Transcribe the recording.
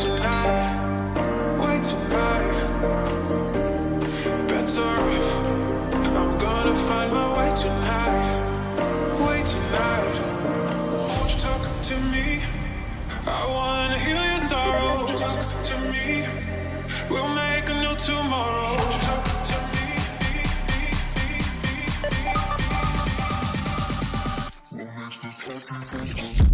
tonight, wait tonight. Bets are off, I'm gonna find my way tonight, wait tonight. Won't you talk to me? I wanna heal your sorrow. Won't you talk to me? We'll make a new tomorrow. Won't you talk to me? What makes this happen?